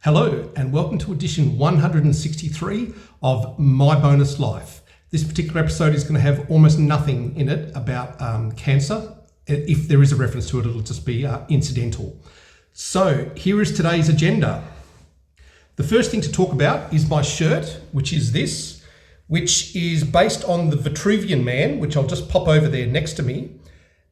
Hello and welcome to edition 163 of My Bonus Life. This particular episode is going to have almost nothing in it about cancer. If there is a reference to it, it'll just be incidental. So here is today's agenda. The first thing to talk about is my shirt, which is this, which is based on the Vitruvian Man, which I'll just pop over there next to me.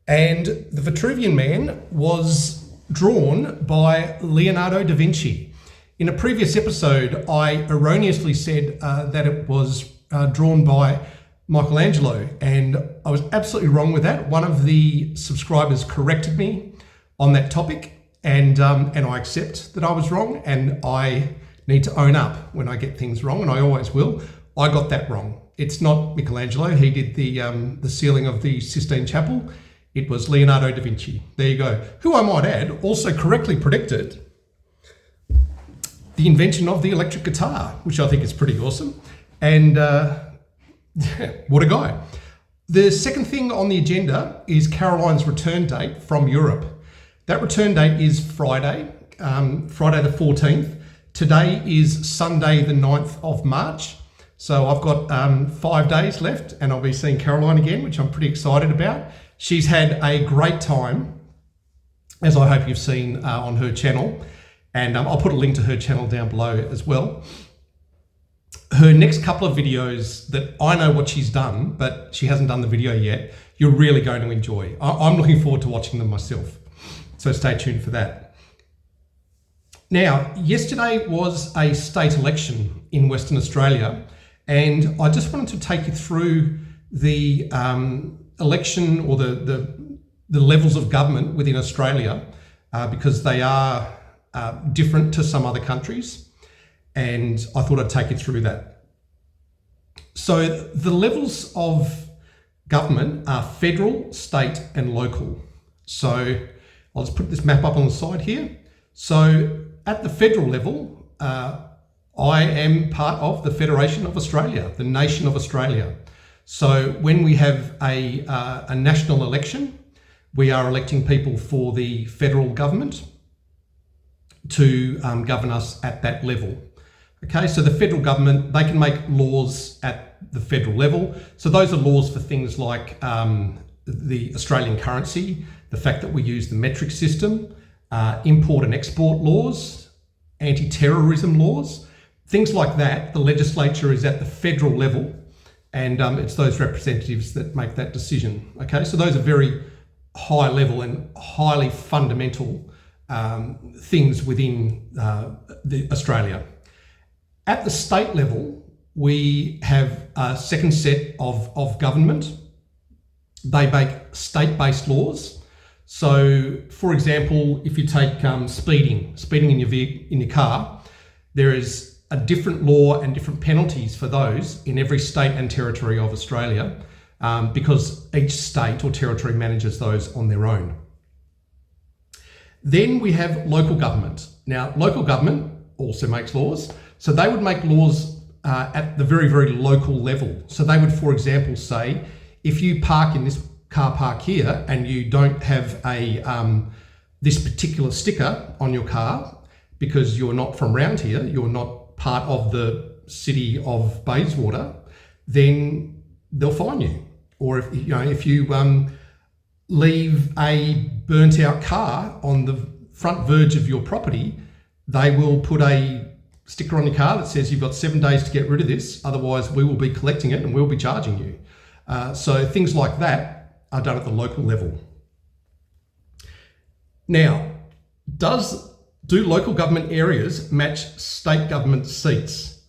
And the Vitruvian Man was drawn by Leonardo da Vinci. In a previous episode, I erroneously said that it was drawn by Michelangelo, and I was absolutely wrong with that. One of the subscribers corrected me on that topic, and I accept that I was wrong, and I need to own up when I get things wrong, and I always will. I got that wrong. It's not Michelangelo. He did the ceiling of the Sistine Chapel. It was Leonardo da Vinci. There you go. Who I might add also correctly predicted the invention of the electric guitar, which I think is pretty awesome. And what a guy. The second thing on the agenda is Caroline's return date from Europe. That return date is Friday, Friday the 14th. Today is Sunday the 9th of March. So I've got 5 days left and I'll be seeing Caroline again, which I'm pretty excited about. She's had a great time, as I hope you've seen on her channel. And I'll put a link to her channel down below as well. Her next couple of videos that I know what she's done, but she hasn't done the video yet, you're really going to enjoy. I'm looking forward to watching them myself. So stay tuned for that. Now, yesterday was a state election in Western Australia, and I just wanted to take you through the election or the levels of government within Australia because they are different to some other countries, and I thought I'd take you through that. So the levels of government are federal, state and local. So I'll just put this map up on the side here. So at the federal level, I am part of the Federation of Australia, the nation of Australia. So when we have a national election, we are electing people for the federal government to govern us at that level. Okay, so the federal government, they can make laws at the federal level. So those are laws for things like the Australian currency, the fact that we use the metric system, import and export laws, anti-terrorism laws, things like that. The legislature is at the federal level, and it's those representatives that make that decision. Okay, so those are very high level and highly fundamental things within Australia. At the state level, we have a second set of government. They make state-based laws. So, for example, if you take speeding in your car, there is a different law and different penalties for those in every state and territory of Australia because each state or territory manages those on their own. Then we have local government. Now, local government also makes laws. So they would make laws at the very, very local level. So they would, for example, say, if you park in this car park here and you don't have this particular sticker on your car because you're not from around here, you're not part of the city of Bayswater, then they'll fine you. Or if you leave a burnt out car on the front verge of your property, they will put a sticker on your car that says you've got 7 days to get rid of this, otherwise we will be collecting it and we'll be charging you. So things like that are done at the local level. Now, do local government areas match state government seats?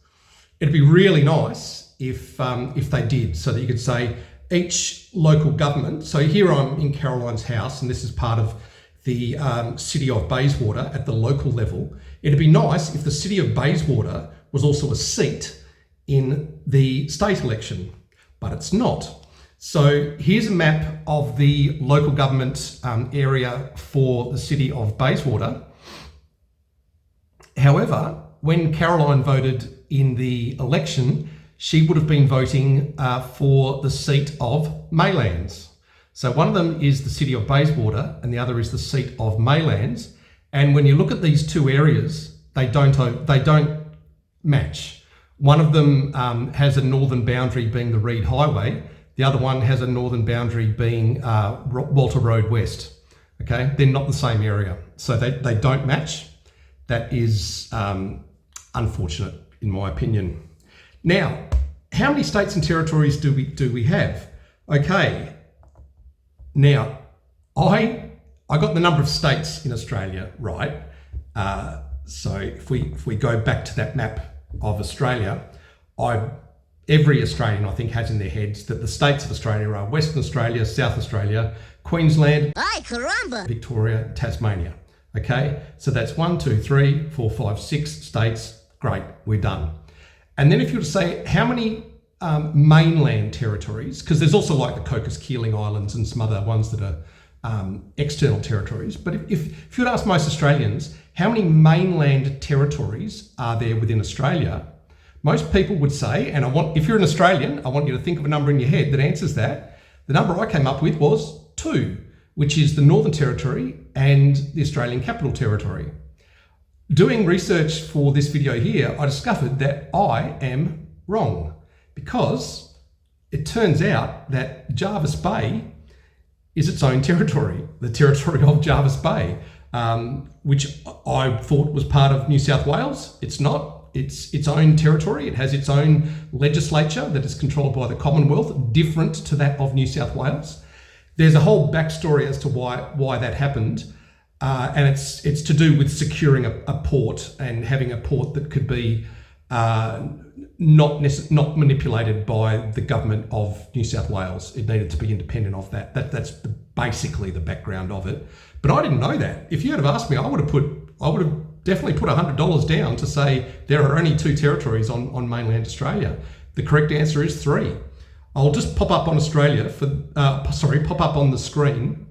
It'd be really nice if they did, so that you could say each local government. So here I'm in Caroline's house, and this is part of the city of Bayswater at the local level. It'd be nice if the city of Bayswater was also a seat in the state election, but it's not. So here's a map of the local government area for the city of Bayswater. However, when Caroline voted in the election, she would have been voting for the seat of Maylands. So one of them is the city of Bayswater and the other is the seat of Maylands. And when you look at these two areas, they don't match. One of them has a northern boundary being the Reed Highway. The other one has a northern boundary being Walter Road West. Okay, they're not the same area, so they don't match. That is unfortunate, in my opinion. Now, how many states and territories do we have? Okay, now I got the number of states in Australia right. So if we go back to that map of Australia, every Australian, I think, has in their heads that the states of Australia are Western Australia, South Australia, Queensland, Victoria, Tasmania. Okay, so that's 1, 2, 3, 4, 5, 6 states. Great, we're done. And then if you were to say how many mainland territories, because there's also like the Cocos-Keeling Islands and some other ones that are external territories, but if you were to ask most Australians, how many mainland territories are there within Australia? Most people would say, and if you're an Australian, I want you to think of a number in your head that answers that. The number I came up with was 2, which is the Northern Territory and the Australian Capital Territory. Doing research for this video here, I discovered that I am wrong, because it turns out that Jervis Bay is its own territory, the territory of Jervis Bay, which I thought was part of New South Wales. It's not. It's its own territory. It has its own legislature that is controlled by the Commonwealth, different to that of New South Wales. There's a whole backstory as to why that happened, and it's to do with securing a port and having a port that could be not manipulated by the government of New South Wales. It needed to be independent of that. That's basically the background of it. But I didn't know that. If you had have asked me, I would have definitely put $100 down to say there are only 2 territories on mainland Australia. The correct answer is 3. I'll just pop up on Australia pop up on the screen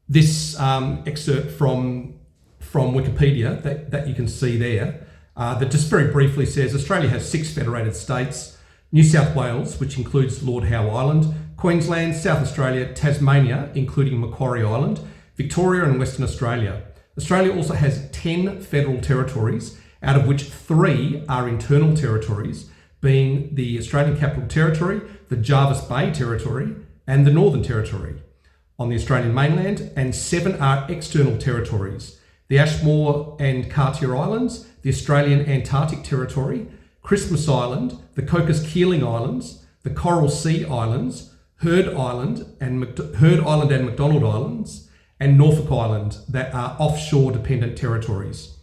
this excerpt from Wikipedia that you can see there, that just very briefly says Australia has 6 federated states: New South Wales, which includes Lord Howe Island, Queensland, South Australia, Tasmania, including Macquarie Island, Victoria and Western Australia. Australia also has 10 federal territories, out of which 3 are internal territories, being the Australian Capital Territory, the Jervis Bay Territory, and the Northern Territory on the Australian mainland, and 7 are external territories: the Ashmore and Cartier Islands, the Australian Antarctic Territory, Christmas Island, the Cocos-Keeling Islands, the Coral Sea Islands, Heard Island and McDonald Islands, and Norfolk Island, that are offshore dependent territories.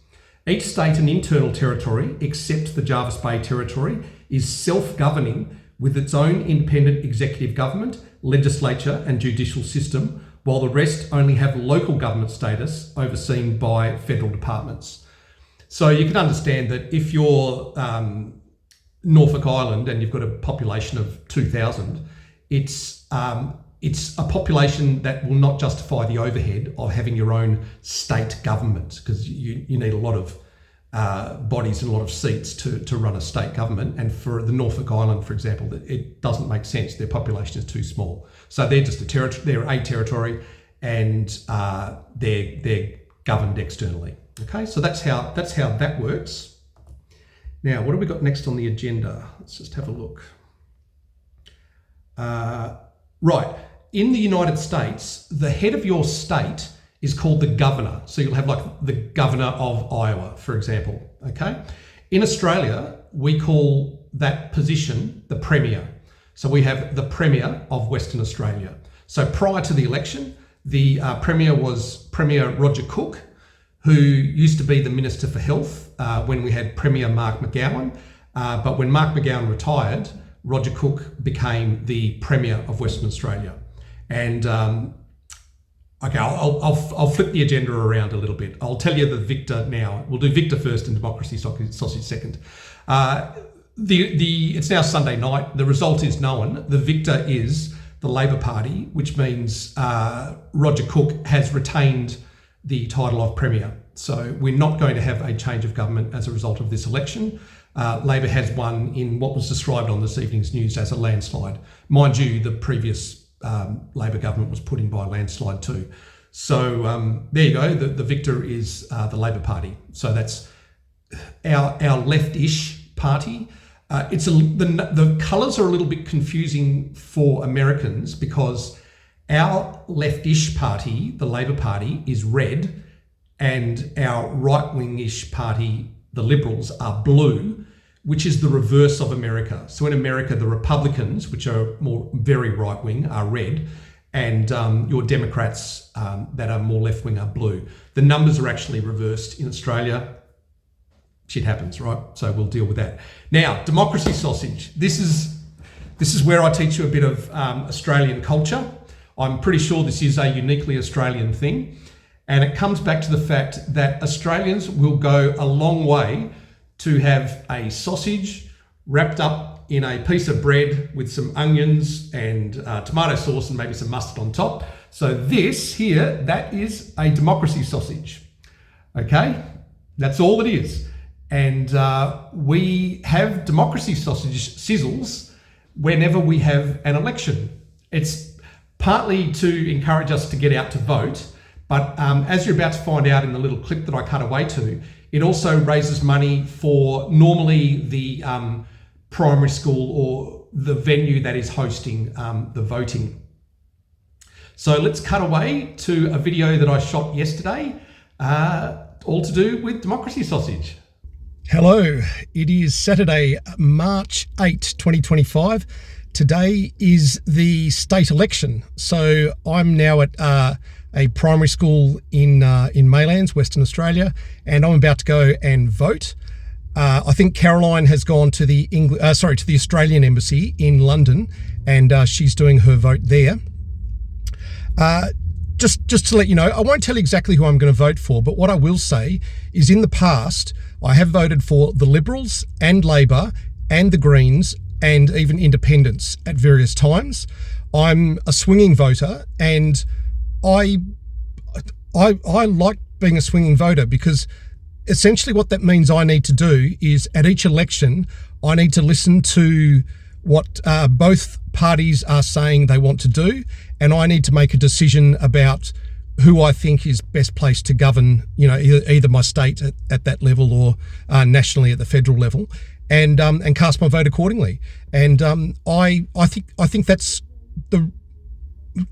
Each state and internal territory, except the Jervis Bay Territory, is self-governing with its own independent executive government, legislature and judicial system, while the rest only have local government status overseen by federal departments. So you can understand that if you're Norfolk Island and you've got a population of 2,000, it's a population that will not justify the overhead of having your own state government, because you need a lot of bodies and a lot of seats to run a state government. And for the Norfolk Island, for example, it doesn't make sense. Their population is too small. So they're just a territory, and they're governed externally. Okay, so that's how that works. Now, what have we got next on the agenda? Let's just have a look. Right, in the United States, the head of your state is called the governor. So you'll have like the governor of Iowa, for example, okay? In Australia, we call that position the premier. So we have the premier of Western Australia. So prior to the election, the premier was Premier Roger Cook, who used to be the Minister for Health when we had Premier Mark McGowan. But when Mark McGowan retired, Roger Cook became the Premier of Western Australia. And okay, I'll flip the agenda around a little bit. I'll tell you the victor now. We'll do victor first and democracy sausage second. It's now Sunday night. The result is known. The victor is the Labor Party, which means Roger Cook has retained the title of Premier. So we're not going to have a change of government as a result of this election. Labor has won in what was described on this evening's news as a landslide. Mind you, the previous Labor government was put in by a landslide too. So there you go. The victor is the Labor Party. So that's our left-ish party. The colours are a little bit confusing for Americans because our left-ish party, the Labor Party, is red, and our right-wing-ish party, the Liberals, are blue, which is the reverse of America. So in America, the Republicans, which are more very right-wing, are red, and your Democrats that are more left-wing are blue. The numbers are actually reversed in Australia. Shit happens, right? So we'll deal with that. Now, democracy sausage. This is where I teach you a bit of Australian culture. I'm pretty sure this is a uniquely Australian thing. And it comes back to the fact that Australians will go a long way to have a sausage wrapped up in a piece of bread with some onions and tomato sauce and maybe some mustard on top. So this here, that is a democracy sausage. Okay, that's all it is. And we have democracy sausage sizzles whenever we have an election. It's partly to encourage us to get out to vote, but as you're about to find out in the little clip that I cut away to, it also raises money for normally the primary school or the venue that is hosting the voting. So let's cut away to a video that I shot yesterday, all to do with democracy sausage. Hello, it is Saturday, March 8, 2025. Today is the state election. So I'm now at a primary school in Maylands, Western Australia, and I'm about to go and vote. I think Caroline has gone to the Australian Embassy in London, and she's doing her vote there. Just to let you know, I won't tell you exactly who I'm going to vote for, but what I will say is in the past, I have voted for the Liberals and Labor and the Greens and even independents at various times. I'm a swinging voter, and I like being a swinging voter because essentially what that means I need to do is at each election, I need to listen to what both parties are saying they want to do, and I need to make a decision about who I think is best placed to govern, you know, either my state at that level or nationally at the federal level, and cast my vote accordingly. And I think that's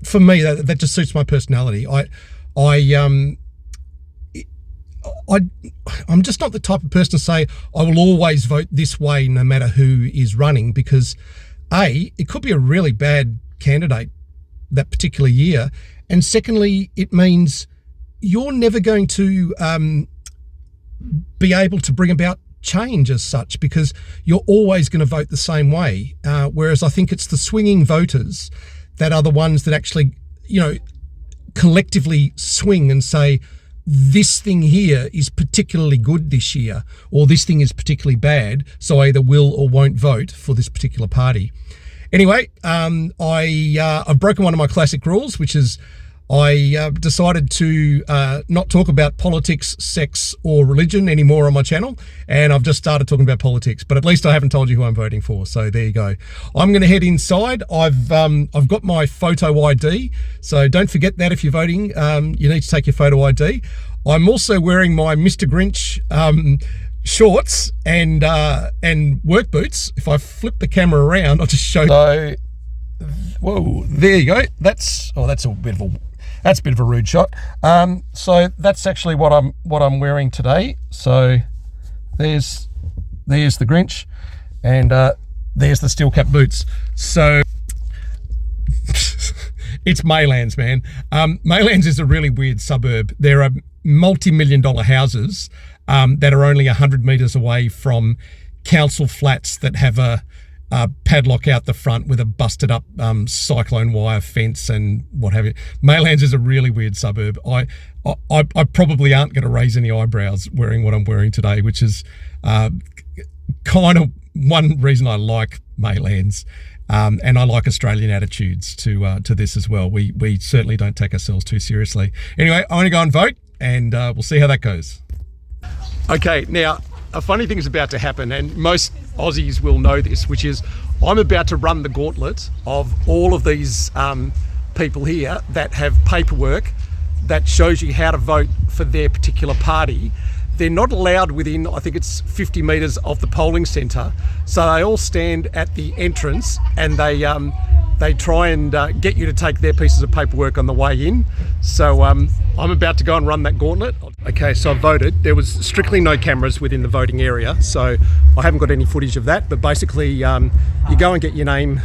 for me that just suits my personality. I'm just not the type of person to say I will always vote this way no matter who is running, because it could be a really bad candidate that particular year, and secondly, it means you're never going to be able to bring about change as such, because you're always going to vote the same way. Whereas I think it's the swinging voters that are the ones that actually, you know, collectively swing and say, this thing here is particularly good this year, or this thing is particularly bad, so I either will or won't vote for this particular party. Anyway, I've broken one of my classic rules, which is I decided to not talk about politics, sex, or religion anymore on my channel, and I've just started talking about politics. But at least I haven't told you who I'm voting for, so there you go. I'm going to head inside. I've got my photo ID, so don't forget that if you're voting, you need to take your photo ID. I'm also wearing my Mr. Grinch shorts and work boots. If I flip the camera around, I'll just show you. So, whoa, there you go. That's a bit of a rude shot. So that's actually what I'm wearing today. So there's the Grinch, and there's the steel cap boots. So it's Maylands, man. Maylands is a really weird suburb. There are multi-million-dollar houses that are only 100 metres away from council flats that have a padlock out the front with a busted up cyclone wire fence and what have you. Maylands is a really weird suburb. I probably aren't going to raise any eyebrows wearing what I'm wearing today, which is kind of one reason I like Maylands. And I like Australian attitudes to this as well. We certainly don't take ourselves too seriously. Anyway, I'm going to go and vote, and we'll see how that goes. Okay, now a funny thing is about to happen, and most Aussies will know this, which is I'm about to run the gauntlet of all of these people here that have paperwork that shows you how to vote for their particular party. They're not allowed within, I think it's 50 metres of the polling centre. So they all stand at the entrance and they try and get you to take their pieces of paperwork on the way in. So I'm about to go and run that gauntlet. Okay, so I voted. There was strictly no cameras within the voting area, so I haven't got any footage of that. But basically, you go and get your name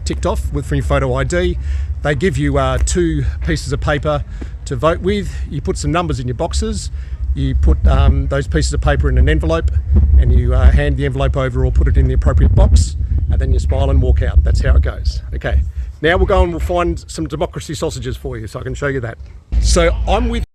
ticked off from your photo ID. They give you 2 pieces of paper to vote with. You put some numbers in your boxes. You put those pieces of paper in an envelope and you hand the envelope over or put it in the appropriate box, and then you smile and walk out. That's how it goes. Okay, now we'll go and we'll find some democracy sausages for you so I can show you that. So I'm with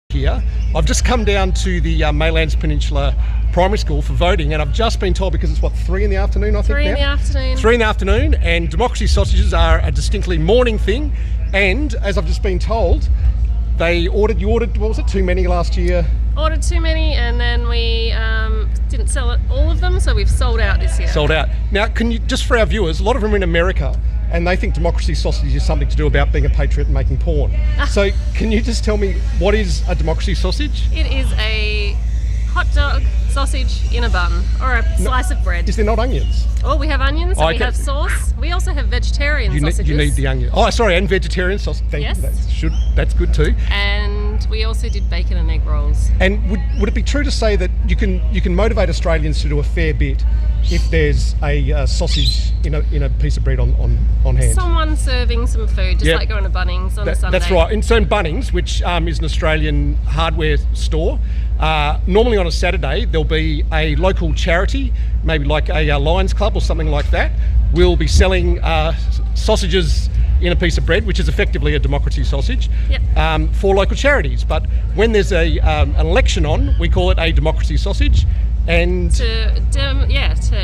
here. I've just come down to the Maylands Peninsula Primary School for voting, and I've just been told, because it's what, 3 in the afternoon, I think 3 in the afternoon. 3 in the afternoon, and democracy sausages are a distinctly morning thing. And as I've just been told, you ordered, what was it, too many last year? Ordered too many, and then we didn't sell all of them, so we've sold out this year. Sold out. Now, can you, just for our viewers, a lot of them are in America, and they think democracy sausage is something to do about being a patriot and making porn. So can you just tell me, what is a democracy sausage? It is a hot dog sausage in a bun, or a slice of bread. Is there not onions? Oh, we have onions, and we have sauce. We also have vegetarian sausages. You need the onion. Oh, sorry, and vegetarian sausage. Yes. That's good too. And we also did bacon and egg rolls. And would it be true to say that you can motivate Australians to do a fair bit if there's a sausage in a piece of bread on hand? Someone serving some food, just like going to Bunnings on a Sunday. That's right. In certain Bunnings, which is an Australian hardware store, normally on a Saturday there'll be a local charity, maybe like a Lions Club or something like that, will be selling sausages in a piece of bread, which is effectively a democracy sausage, for local charities. But when there's an election on, we call it a democracy sausage. And to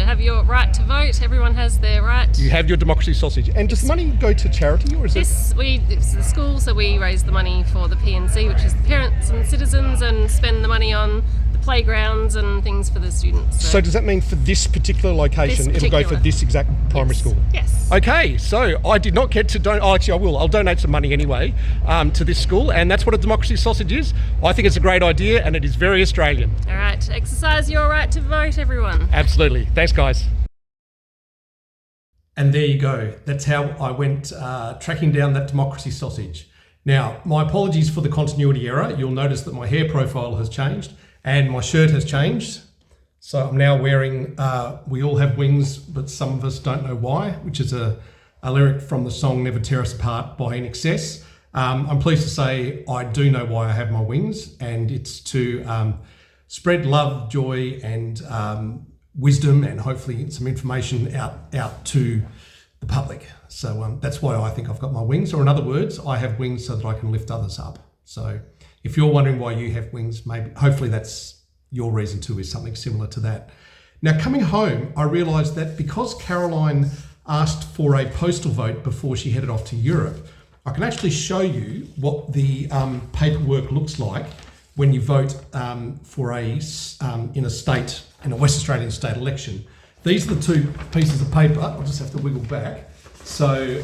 have your right to vote, everyone has their right. You have your democracy sausage. And does the money go to charity, or is it's the school, so we raise the money for the PNC, which is the parents and citizens, and spend the money on the playgrounds and things for the students. So does that mean for this particular location, it'll go for this exact primary school? Yes. Okay, so I did not get to donate. Oh, actually, I will. I'll donate some money anyway to this school, and that's what a democracy sausage is. I think it's a great idea, and it is very Australian. All right, exercise your right to vote, everyone. Absolutely. Thanks, guys. And there you go. That's how I went tracking down that democracy sausage. Now, my apologies for the continuity error. You'll notice that my hair profile has changed and my shirt has changed. So I'm now wearing We All Have Wings, but some of us don't know why, which is a lyric from the song Never Tear Us Apart by INXS. I'm pleased to say I do know why I have my wings, and it's to spread love, joy, and wisdom, and hopefully some information out to the public. So that's why I think I've got my wings, or in other words, I have wings so that I can lift others up. So if you're wondering why you have wings, hopefully that's your reason too, is something similar to that. Now, coming home, I realised that because Caroline asked for a postal vote before she headed off to Europe, I can actually show you what the paperwork looks like when you vote for in a West Australian state election. These are the 2 pieces of paper. I'll just have to wiggle back. So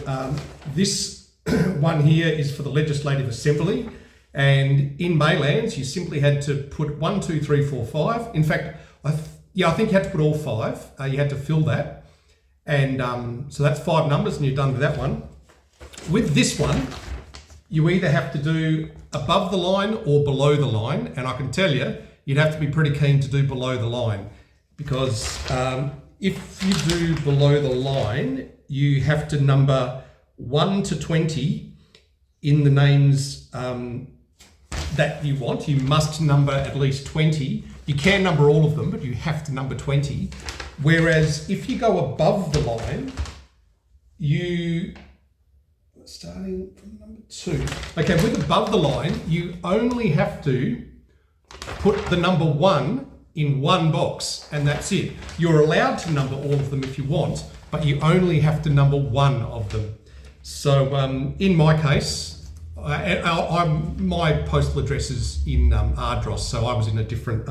this one here is for the Legislative Assembly, and in Maylands you simply had to put 1, 2, 3, 4, 5. In fact, I think you had to put all 5. You had to fill that, and so that's 5 numbers, and you're done with that one. With this one, you either have to do above the line or below the line, and I can tell you, you'd have to be pretty keen to do below the line, because if you do below the line, you have to number 1 to 20 in the names that you want. You must number at least 20. You can number all of them, but you have to number 20. Whereas if you go above the line, starting from number 2. Okay, with above the line, you only have to put the number 1 in one box, and that's it. You're allowed to number all of them if you want, but you only have to number 1 of them. So in my case, my postal address is in Ardross, so I was in a different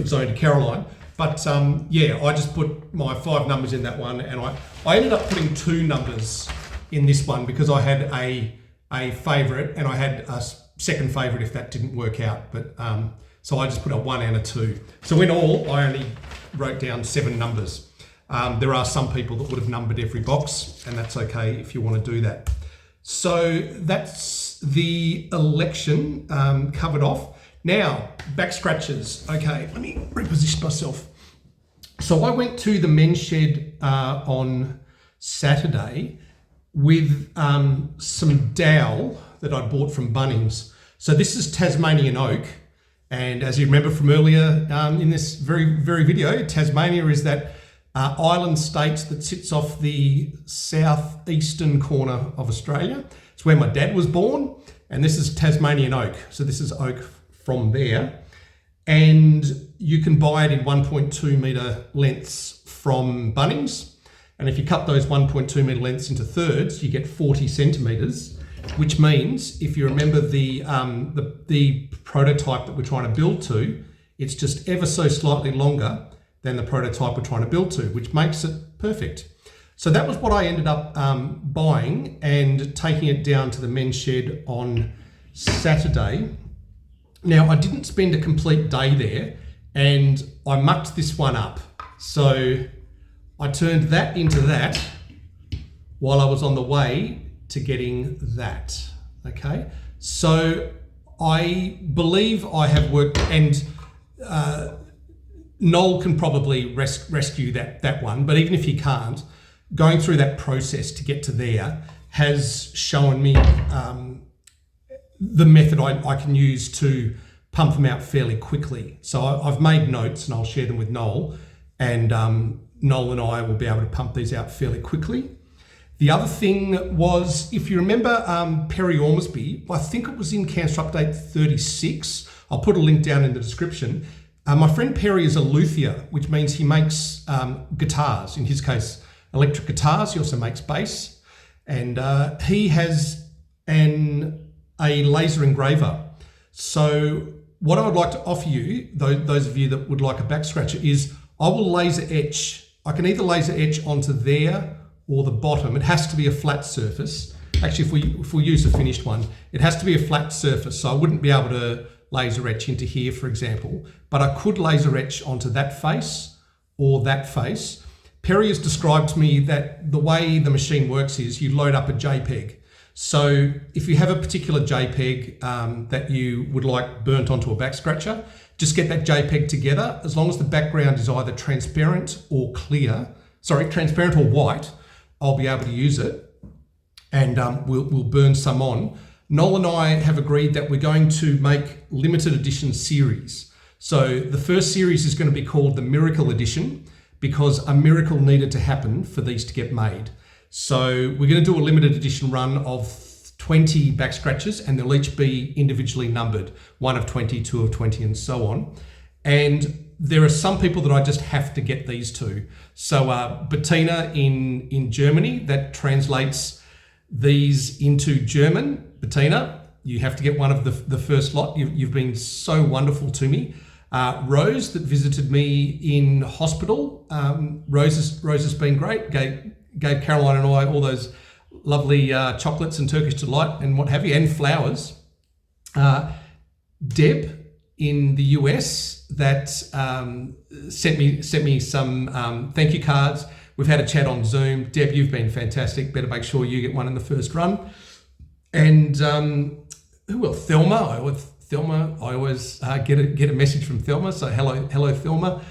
zone to Caroline. But I just put my 5 numbers in that one, and I ended up putting 2 numbers in this one because I had a a favourite, and I had a second favourite if that didn't work out. But so I just put a 1 and a 2. So in all, I only wrote down 7 numbers. There are some people that would have numbered every box, and that's okay if you want to do that. So that's the election covered off. Now, back scratches. Okay, let me reposition myself. So I went to the men's shed on Saturday with some dowel that I bought from Bunnings. So this is Tasmanian oak. And as you remember from earlier in this very video, Tasmania is that island state that sits off the southeastern corner of Australia. It's where my dad was born, and this is Tasmanian oak. So this is oak from there. And you can buy it in 1.2 metre lengths from Bunnings. And if you cut those 1.2 metre lengths into thirds, you get 40 centimetres, which means if you remember the prototype that we're trying to build to, it's just ever so slightly longer than the prototype we're trying to build to, which makes it perfect. So that was what I ended up buying and taking it down to the men's shed on Saturday. Now, I didn't spend a complete day there, and I mucked this one up. So I turned that into that while I was on the way to getting that, okay? So I believe I have worked, and Noel can probably rescue that one, but even if he can't, going through that process to get to there has shown me the method I can use to pump them out fairly quickly. So I've made notes and I'll share them with Noel, and Noel and I will be able to pump these out fairly quickly. The other thing was, if you remember Ormsby, I think it was in Cancer Update 36. I'll put a link down in the description. My friend Perry is a luthier, which means he makes guitars, in his case, electric guitars. He also makes bass. And he has a laser engraver. So what I would like to offer you, those of you that would like a back scratcher, is I will laser etch. I can either laser etch onto there or the bottom. It has to be a flat surface. Actually, if we use a finished one, it has to be a flat surface. So I wouldn't be able to laser etch into here, for example, but I could laser etch onto that face or that face. Perry has described to me that the way the machine works is you load up a JPEG. So if you have a particular JPEG that you would like burnt onto a back scratcher, just get that JPEG together. As long as the background is either transparent or transparent or white, I'll be able to use it, and we'll burn some on. Noel and I have agreed that we're going to make limited edition series. So the first series is going to be called the Miracle Edition, because a miracle needed to happen for these to get made. So we're going to do a limited edition run of 20 back scratches, and they'll each be individually numbered, 1 of 20, 2 of 20, and so on. And there are some people that I just have to get these to. So Bettina in Germany, that translates these into German. Bettina, you have to get one of the first lot. You've been so wonderful to me. Rose, that visited me in hospital. Rose has been great. Gave Caroline and I all those lovely chocolates and Turkish delight and what have you, and flowers. Deb in the US, that sent me some thank you cards. We've had a chat on Zoom. Deb, you've been fantastic. Better make sure you get one in the first run. And who else? Thelma. I always get a message from Thelma. So hello Thelma.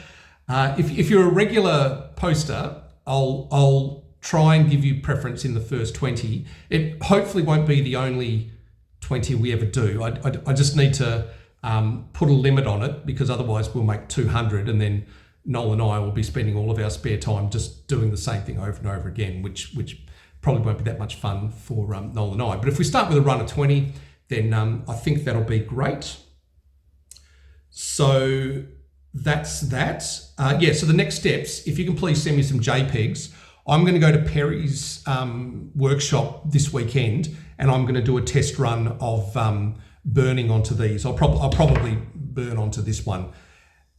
If you're a regular poster, I'll try and give you preference in the first 20. It hopefully won't be the only 20 we ever do. I just need to put a limit on it, because otherwise we'll make 200, and then Noel and I will be spending all of our spare time just doing the same thing over and over again, which probably won't be that much fun for Noel and I. But if we start with a run of 20, then I think that'll be great. So that's that. So the next steps, if you can please send me some JPEGs. I'm going to go to Perry's workshop this weekend, and I'm going to do a test run of burning onto these. I'll probably burn onto this one.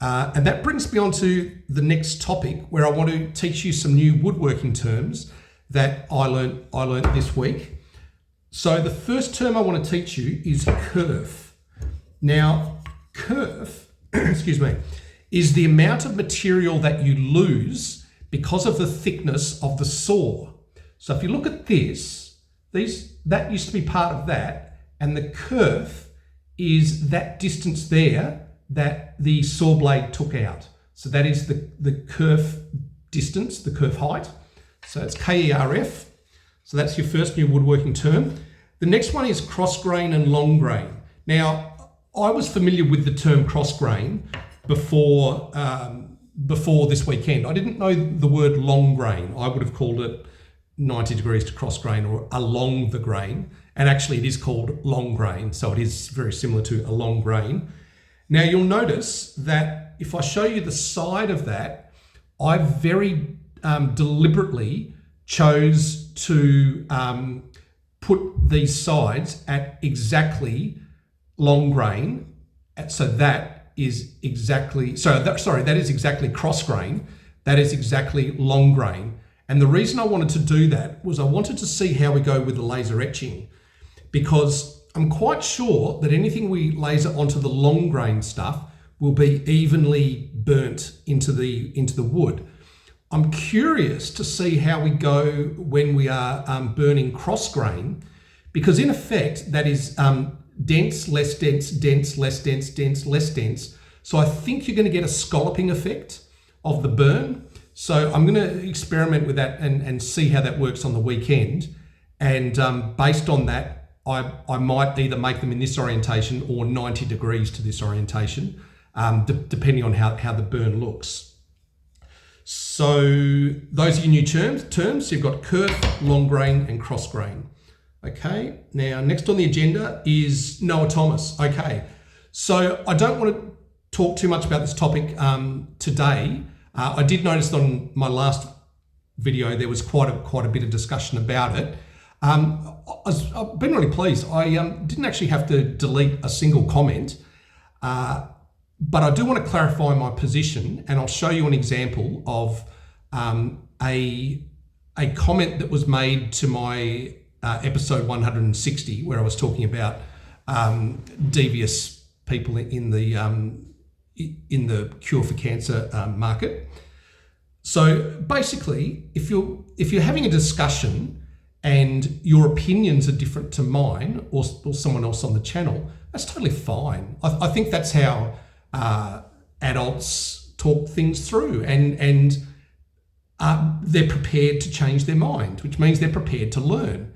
And that brings me on to the next topic, where I want to teach you some new woodworking terms that I learnt this week. So the first term I want to teach you is kerf. Now, kerf, excuse me, is the amount of material that you lose because of the thickness of the saw. So if you look at this, that used to be part of that, and the kerf is that distance there that the saw blade took out. So that is the kerf distance, the kerf height. So it's KERF. So that's your first new woodworking term. The next one is cross grain and long grain. Now, I was familiar with the term cross grain before this weekend. I didn't know the word long grain. I would have called it 90 degrees to cross grain or along the grain. And actually it is called long grain. So it is very similar to a long grain. Now you'll notice that if I show you the side of that, I very deliberately chose to put these sides at exactly long grain. So that is exactly, that is exactly cross grain. That is exactly long grain. And the reason I wanted to do that was I wanted to see how we go with the laser etching, because I'm quite sure that anything we laser onto the long grain stuff will be evenly burnt into the wood. I'm curious to see how we go when we are burning cross grain, because in effect that is dense, less dense, dense, less dense, dense, less dense. So I think you're going to get a scalloping effect of the burn. So I'm going to experiment with that and see how that works on the weekend. And based on that, I might either make them in this orientation or 90 degrees to this orientation, depending on how the burn looks. So those are your new terms. You've got kerf, long grain, and cross grain. Okay, now next on the agenda is Noah Thomas. Okay, so I don't want to talk too much about this topic today. I did notice on my last video there was quite a bit of discussion about it. I've been really pleased. I didn't actually have to delete a single comment, but I do want to clarify my position, and I'll show you an example of a comment that was made to my episode 160, where I was talking about devious people in the cure for cancer market. So basically, if you're having a discussion and your opinions are different to mine or someone else on the channel, that's totally fine. I think that's how adults talk things through, and they're prepared to change their mind, which means they're prepared to learn.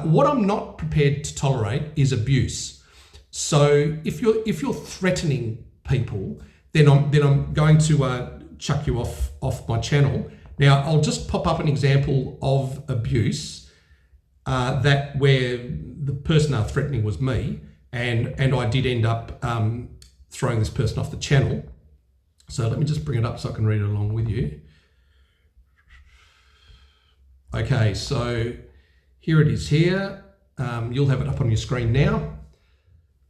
What I'm not prepared to tolerate is abuse. So if you're threatening people, then I'm going to chuck you off my channel. Now I'll just pop up an example of abuse that where the person they were threatening was me, and I did end up throwing this person off the channel. So let me just bring it up so I can read it along with you. Okay, so here it is here. You'll have it up on your screen now.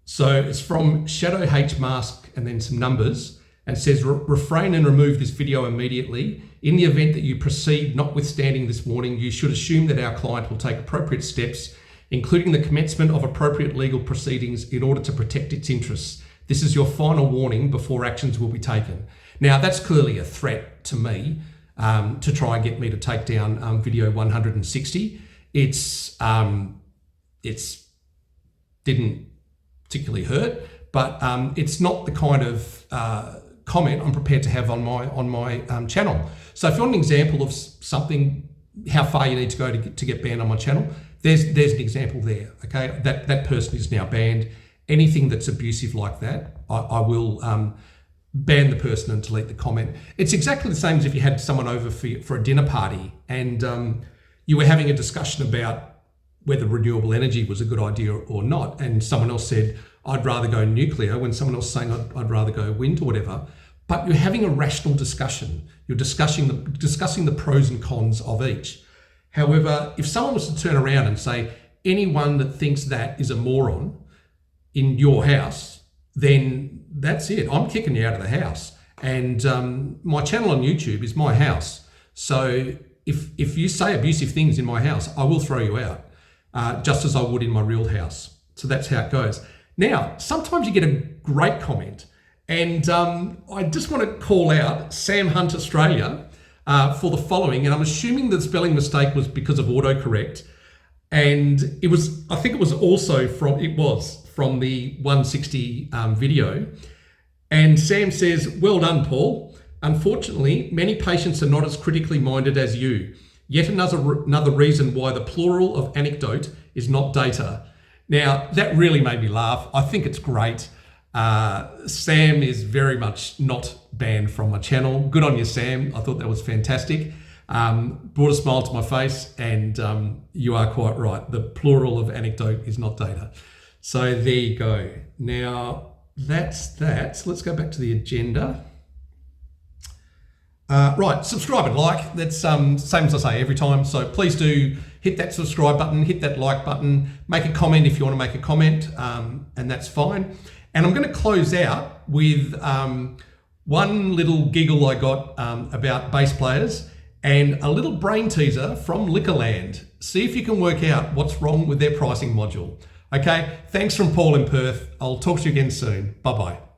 So it's from Shadow H Mask and then some numbers, and it says, refrain and remove this video immediately. In the event that you proceed notwithstanding this warning, you should assume that our client will take appropriate steps, including the commencement of appropriate legal proceedings in order to protect its interests. This is your final warning before actions will be taken. Now that's clearly a threat to me to try and get me to take down video 160. It's didn't particularly hurt, but it's not the kind of comment I'm prepared to have on my channel. So if you want an example of something, how far you need to go to get banned on my channel, there's an example there. Okay, that person is now banned. Anything that's abusive like that, I will ban the person and delete the comment. It's exactly the same as if you had someone over for a dinner party and you were having a discussion about whether renewable energy was a good idea or not, and someone else said, I'd rather go nuclear, when someone else is saying I'd rather go wind or whatever. But you're having a rational discussion. You're discussing the pros and cons of each. However, if someone was to turn around and say, anyone that thinks that is a moron in your house, then that's it. I'm kicking you out of the house. And my channel on YouTube is my house. So if you say abusive things in my house, I will throw you out. just as I would in my real house. So that's how it goes. Now, sometimes you get a great comment, and I just want to call out Sam Hunt Australia for the following, and I'm assuming the spelling mistake was because of autocorrect, and I think it was also from the 160 video. And Sam says, well done, Paul. Unfortunately, many patients are not as critically minded as you. Yet another reason why the plural of anecdote is not data. Now, that really made me laugh. I think it's great. Sam is very much not banned from my channel. Good on you, Sam. I thought that was fantastic. Brought a smile to my face, and you are quite right. The plural of anecdote is not data. So there you go. Now, that's that. So let's go back to the agenda. Right, subscribe and like. That's same as I say every time. So please do hit that subscribe button, hit that like button, make a comment if you want to make a comment, and that's fine. And I'm going to close out with one little giggle I got about bass players and a little brain teaser from Liquorland. See if you can work out what's wrong with their pricing module. Okay, thanks from Paul in Perth. I'll talk to you again soon. Bye-bye.